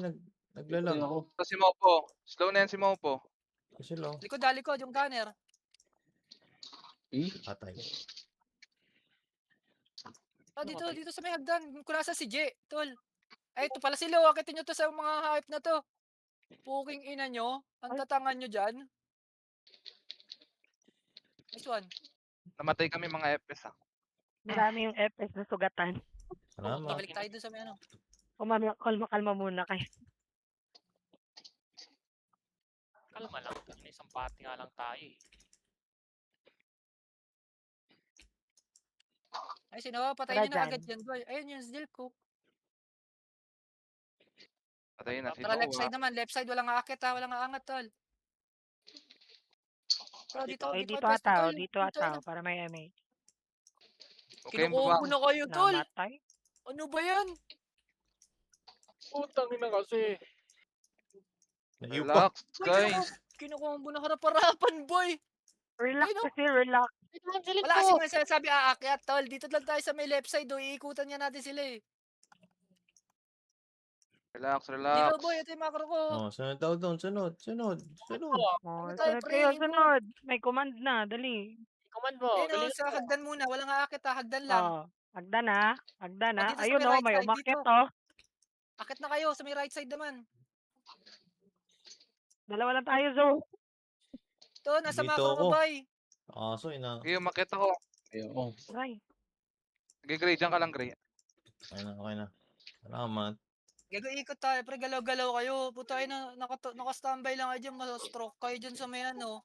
naglalag. Ito si Mopo. Slow na yan si Mopo. Kasi lo, Likod, yung gunner. patay. Dito sa may hagdan. Kung nasa si J, tol. Ay, ito pala sila. Akitin nyo to sa mga hype na to. Puking ina nyo. Ang tatangan nyo dyan. Nice one. Namatay kami mga FS ah. Marami yung FS na sugatan. Salamat. Babalik tayo dun sa may ano. Kalma muna kayo. Kalma lang. Isang party nga lang tayo eh. Ay, sino? Patayin nyo na agad yan, boy. Ayun yung Zilk ko. Patayin na si Tara, left Noah. side naman. Left side, walang aakit ha. Walang aangat, tol. Tara, dito. Okay, dito pwesto, ataw. tol. Dito ataw. Para may MH. Okay, Kinukombo na kayo, tol. Namatay. Ano ba yan? Putang ina kasi. Naiupa. relax guys. Kinukombo na harap-harapan, boy. Relax Ayun, kasi, relax. Wala kasi nga sinasabi aakyat, tol. Dito lang tayo sa may left side, do. Iikutan niya natin sila eh. Relax. Dilo, boy. Ito yung macro ko. Oh, sunod daw doon. Sunod. Oh, Ano tayo, sunod pre? kayo, Game sunod. May command na, dali. Command mo. Ayun, Bilis sa mo. hagdan muna. Walang aakit ha. Hagdan lang. Oh, hagdan ha. Hagdan ha. dito sa Ayun may oh, right may side, umakyat dito. oh. Akit na kayo sa may right side naman. Dalawa lang tayo, Zo. Ito, nasa Dito macro ko, ako. boy. Kaso, Okay, umakit ako. Ayoko. Ay, Okay, Gray. Diyan ka lang, Gray. Okay na. Salamat. Gago ikot tayo, pre. Galaw-galaw kayo. Puta ay na, naka-standby lang kayo dyan. Mas-stroke kayo dyan sa may ano.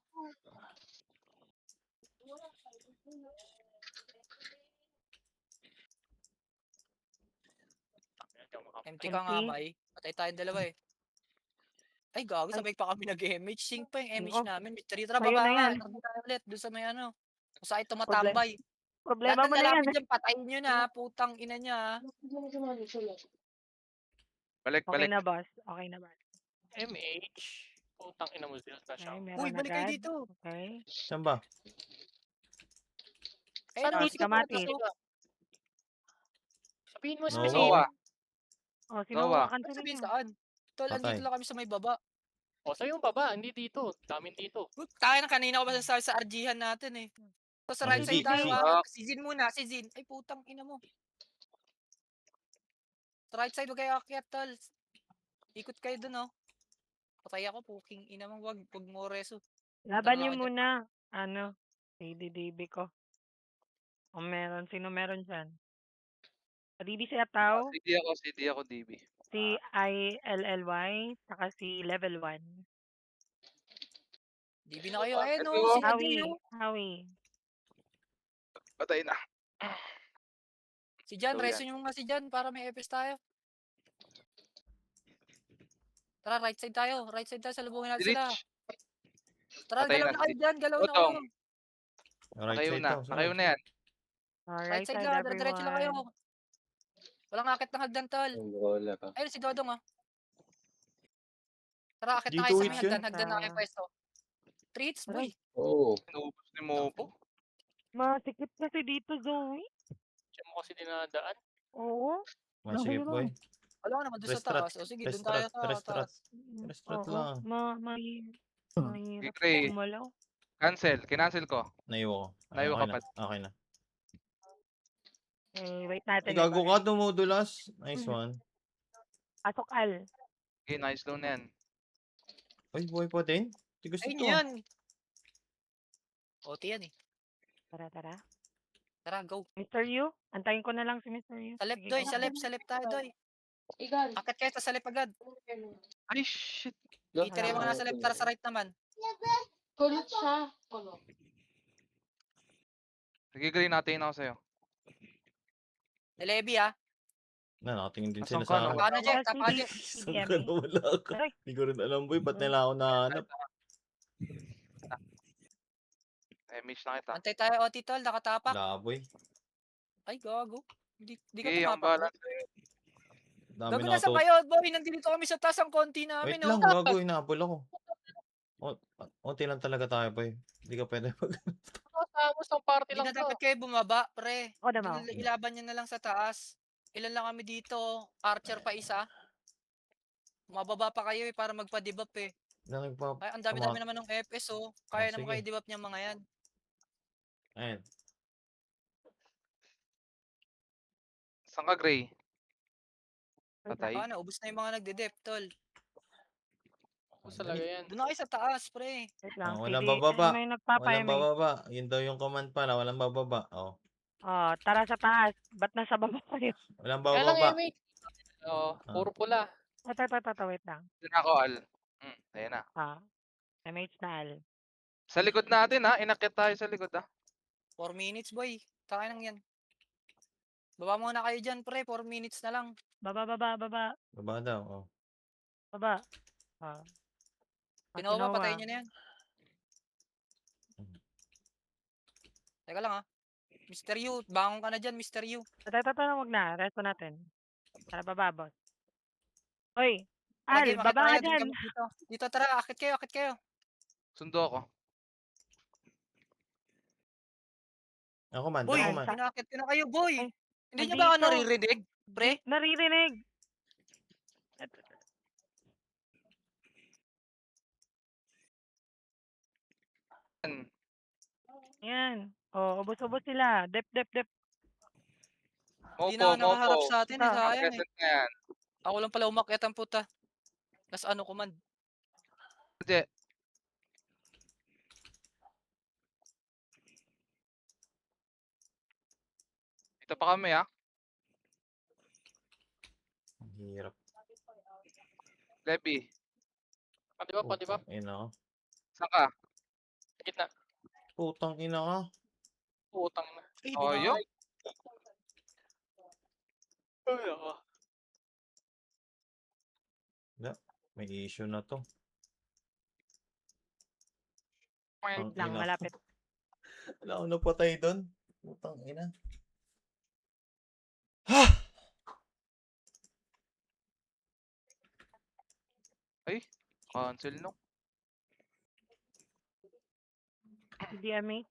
Empty ka nga, Empty. May. Patay tayong dalawa eh. Ay, gago. Sabay pa kami nag-MH. Sync pa yung MH Oo. namin. Mystery tara, Sa'yo baba na nga. yan. Tarbi tayo ulit. Doon sa may ano. Kung saan tumatambay. Problema Lahat mo ng na yan. lalapit dyan, patayin nyo na. Putang ina niya. Balik. Okay na, boss. Okay na, boss. MH. Putang ina mo sila ka siya. Okay, Uy, meron balik kayo agad. dito. Okay. Saan ba? Ayun, Saan oh, si Kamati? Sabihin mo No. specific. Noah. Oh, sino Noah. ang Sabihin sabihin? saan? Tol, Patay. andito lang kami sa may baba. O, sa'yo yung baba. Hindi dito. Damin dito. Tayo na kanina ko pa sasabi sa RG-han natin eh. So, sa right Si side tayo Z. ha. Si Zin muna, si Zin. Ay, putang ina mo. Sa right side, huwag kayo akyat, tol. Ikot kayo dun, oh. Patay ako, puking ina mo. Wag mo reso. Laban niyo Dalawa dyan. muna. Ano? DDB ko. O meron. Sino meron dyan? DB si Ataw, CD ako, DB. si ILLY, saka si Level 1. DB na kayo. Ayun, Let's oh. go. Si Adil, oh. Howie. Patay na. Si Jan, So, reso nyo nga si Jan para may FS tayo. Tara, right side tayo. Right side tayo. Salubungin natin sila. Rich. Tara, Patay galaw na na si kayo dyan. Galaw na Otong. kayo. Right Nakayo side na. to. Nakayo na yan. Right side lang. Dire-diretso lang kayo. Walang akit ng hagdan, tol. Wala pa. Ayun, si Dodong, oh. Tara, akit na Dito kayo sa wait may yun. hagdan. Hagdan na kayo pwesto. 3 hits, boy. Oo. Inubos ni Mopo. Masikip kasi dito, Zoe. Siya mo kasi dinadaan. Oo. Masikip boy. Wala ka naman doon sa Restrat. taas. O sige, doon tayo sa Restrat. taas. Restrat Oo. lang. Mahirap Gray. kumalaw. Cancel. Kinancel ko. Naiwo ko. Naiwo ka pa. Okay na. Eh, wait natin. Ay, gago ka. Dumudulas. Nice one. Pasok Al. Okay, nice low na yan. Ay, boy pa din. Di gusto Ayun to. yan. OT yan eh. Tara. Tara, go. Mr. Yu? Antayin ko na lang si Mr. Yu. Sa left, Sige, Doy. go. Sa left tayo, Doy. Igan. Akit kayo, sa left agad. Ay, shit. Itiri mo na sa left, tara sa right naman. Kulot siya. Kulot. Sige, Gray, natin ako sa'yo. Levi, ha. Nakatingin din Asan sila ka sa na? akin. Tapa na, Jack. Tapa, Jack. Saan ka na wala ka? Aray. Hindi ko rin alam boy. Ba't nila ako nahanap? MH na kita. Antay tayo, OT, tol. Nakatapak. Wala boy. Ay, gago. Di ka Okay, ang tumatakbo. balance. Dami Gago, na nasa to. kayo, boy. Nandito kami sa taas ang konti namin, Wait oh. lang, gago, inaabol ako. Onti lang talaga tayo, boy. Hindi ka pwede mag... Tapos ang party Hindi lang na to. dapat kayo bumaba, pre. Ako naman. Ilaban nyo na lang sa taas. Ilan lang kami dito, Archer pa isa. Mababa pa kayo para magpa-debuff eh. Nagpa... Ay, ang dami-dami naman ng FS oh. Kaya naman sige. kayo debuff niyang mga yan. Ayan. Saan ka, Gray? Patay. Ah, naubos na yung mga nagde-dep, tol. Tapos talaga yan. Doon na kayo sa taas, pre. Wait lang. Walang Sige, bababa. sino yung Walang nagpapa-MA? bababa. Yun daw yung command pala. Walang bababa. Oh. Oh, tara sa taas. Ba't nasa baba kayo? Walang Kaya lang bababa. MH. Oo, Ah. puro pula. Ito, wait lang. Doon ako, Al. Ayan na. MH na Al. Sa likod natin ha. Inakit tayo sa likod ha. 4 minutes, boy. Taka nang yan. Baba muna kayo dyan, pre. 4 minutes na lang. Baba. Baba daw. Oh. Baba. Ah. Pinowa, patayin nyo na yan. Mhm. Teka lang, ha. Mr. Yu, bangon ka na dyan, Mr. Yu. Ito, wag na. Resto natin. Tara, baba, boss. Hoy, Lagi, Al, makita baba ka kayo, dyan. Dito, tara. Akit kayo. Sundo ako. Ako man. Boy, Ako man. pinakit ko na kayo, boy. Ay, Hindi nyo ba ako andito. naririnig, pre? Naririnig. Yan. Oh, ubos-ubos sila. Dep. Hindi na ako nakaharap sa atin, Ito. sayang eh. Present na yan. Ako lang pala umakyat ang puta. Tapos ano, command. Je. Ito pa kami ha. Ang hirap. Levi. Pati ba? Ina ka. Saan ka? Gitna. Putang ina ka. Putang na. Ay, Oh, di na. yun. Ay, ako. May issue na to. Wait lang, ina. malapit. Wala akong napatay doon. Putang ina. Cancel no. DMA.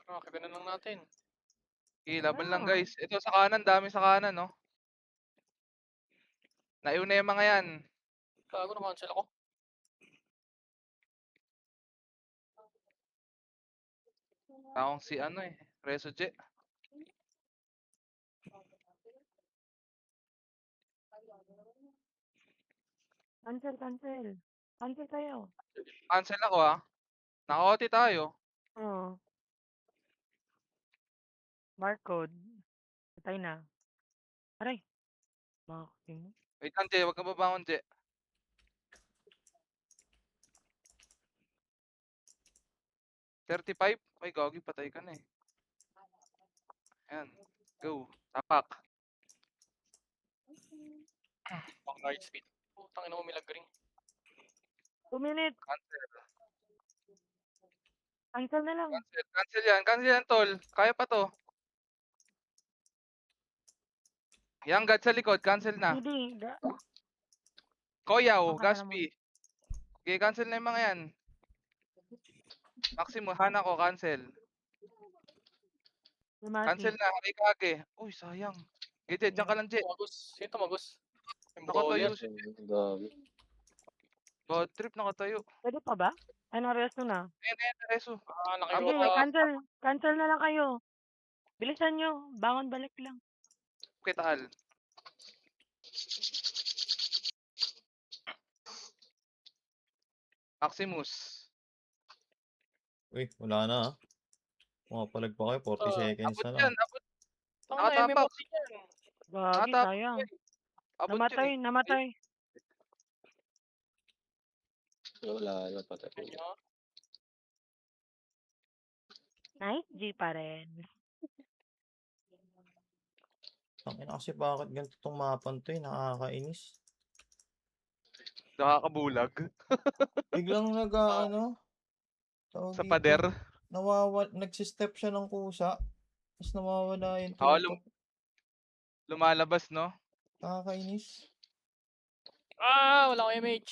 Kaya na lang natin. Okay, laban lang Ah. guys. Ito sa kanan, dami sa kanan no. Naiuna yung mga yan. Bago na cancel ako. Taong si ano eh. Reso Je. Cancel. Cancel kayo. Cancel ako ha. Naka-OT tayo. Oo. Barcode. Patay na. Aray. Makaking. Wait lang Je, wag ka babangon Je. $35? Ay, gagi, patay ka na eh. Ayan. Go. Tapak. Pang night speed. Putang ina mo, milagring. 2 minutes. Cancel. Cancel na lang. Cancel yan. Cancel yan, tol. Kaya pa to. Yang God sa likod. Cancel na. Hindi. Koyaw. Baka Gaspi. Okay, cancel na yung mga yan. Maximo, Hana ko. Cancel. Cancel na. Harikage. Uy, sayang. Je, dyan ka lang, Je. Tumagos. Sino tumagos? Yung Nakatayo bowler. si Gabi. Bad trip, nakatayo. Pwede pa ba? Ano, resto na? Ayan, Reso. Hindi, Nakiwa. cancel. Cancel na lang kayo. Bilisan nyo. Bangon balik lang. Kita Al. Maximus. Uy, wala na ah. Pumapalag pa kayo. 40 seconds Abot na yan. lang. Abot. Tama na, Nakatapak. MMOC yan. Gagi, Nakatapak sayang. yan. Abot yun eh. Namatay. Wala patay. Ayun, ah. Nice G pa rin. Tangina kasi bakit ganito tong mapan to eh. Nakakainis. Nakakabulag. Biglang nag-aano, tawag Sa dito, pader. nagsi-step siya ng kusa, tapos nawawala yung Oo, tutok. lumalabas, no? Nakakainis. Ah, wala akong MH.